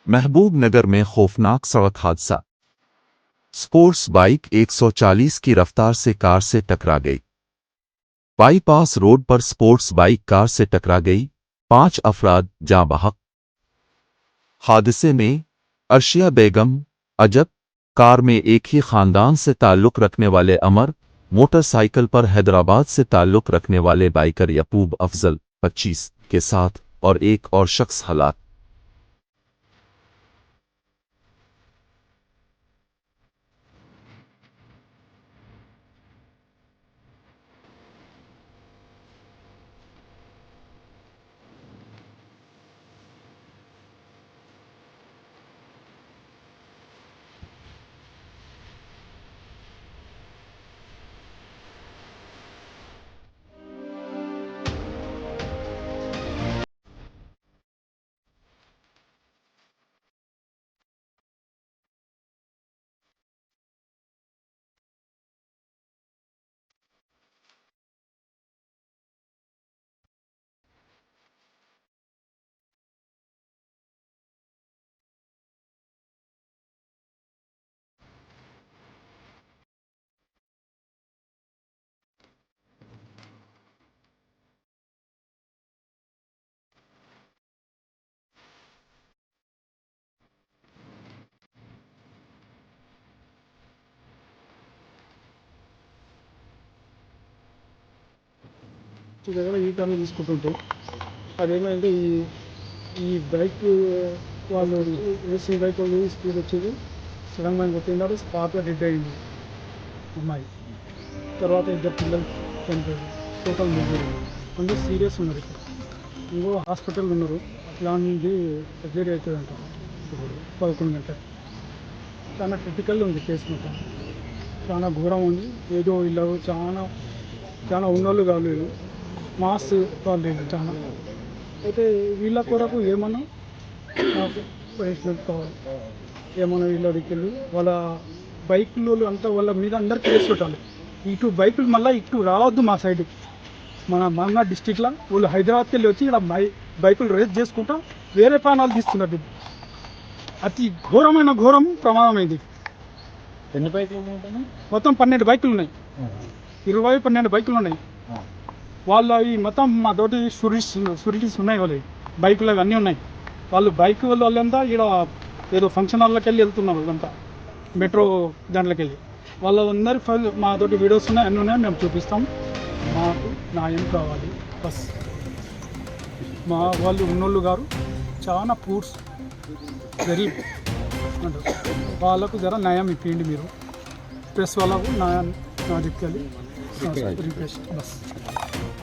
महबूब नगर में खौफनाक सड़क हादसा। स्पोर्ट्स बाइक 140 की रफ्तार से कार से टकरा गई। बाईपास रोड पर स्पोर्ट्स बाइक कार से टकरा गई, 5 अफराद जाँ बहक। हादसे में अर्शिया बेगम, अजब, कार में एक ही खानदान से ताल्लुक़ रखने वाले अमर, मोटरसाइकिल पर हैदराबाद से ताल्लुक़ रखने वाले बाइकर यकूब अफजल 25 के साथ और एक और शख्स हलाक। దగ్గర ఈ టర్న్ తీసుకుంటుంటే అదేమైంది ఈ బైక్ వాళ్ళు వేసిన బైక్ వాళ్ళు స్పీడ్ వచ్చేది సడన్ గా కొట్టినారు, స్పాట్లో డెడ్ అయింది అమ్మాయి. తర్వాత ఇద్దరు పిల్లలు చనిపోయారు, టోటల్ ముగ్గురు. కొంచెం సీరియస్ ఉన్నారు, ఇక్కడ ఇంకో హాస్పిటల్ ఉన్నారు. ఇలాంటి సర్జరీ అవుతుందంట ఇప్పుడు 11 గంటలు. చాలా క్రిటికల్ ఉంది కేసు, మొత్తం చాలా ఘోరం ఉంది. ఏదో ఇలా చాలా చాలా ఉన్నోళ్ళు కాలేదు, మాస్ వాళ్ళు చాలా. అయితే వీళ్ళ కొరకు ఏమన్నా కావాలి, ఏమన్నా వీళ్ళ దగ్గర వాళ్ళ బైకులు అంతా వాళ్ళ మీద అందరికి కేసు పెట్టాలి. ఇటు బైకులు మళ్ళీ ఇటు రావద్దు మా సైడ్. మన మహమ్మద్ డిస్టిక్లో వాళ్ళు హైదరాబాద్కి వెళ్ళి వచ్చి ఇక్కడ బైకులు రేస్ చేసుకుంటా వేరే ప్రాణాలు తీస్తున్నారు. అతి ఘోరమైన ఘోరం ప్రమాదమైంది. ఎన్ని బైకులు ఉంటాయి? మొత్తం 12 బైకులు ఉన్నాయి, 12 బైకులు ఉన్నాయి. వాళ్ళు అవి మొత్తం మా తోటి షూరిటీస్ ఉన్నాయి, వాళ్ళు బైకులు అవి అన్నీ ఉన్నాయి. వాళ్ళు బైక్ వాళ్ళంతా ఇక్కడ ఏదో ఫంక్షన్ హాల్లోకి వెళ్ళి వెళ్తున్నారు, వాళ్ళంతా మెట్రో దాంట్లోకి వెళ్ళి. వాళ్ళందరి ఫైల్ మా తోటి వీడియోస్ ఉన్నాయి, అన్నీ ఉన్నాయి, మేము చూపిస్తాం. మాకు న్యాయం కావాలి బస్. మా వాళ్ళు ఉన్నోళ్ళు గారు చాలా పూర్స్ గరీబ్ అంటారు, వాళ్ళకు జర న్యాయం ఇప్పిండి మీరు. ప్రెస్ వాళ్ళకు న్యాయం నా దిక్కెళ్ళి రిక్వెస్ట్ బస్.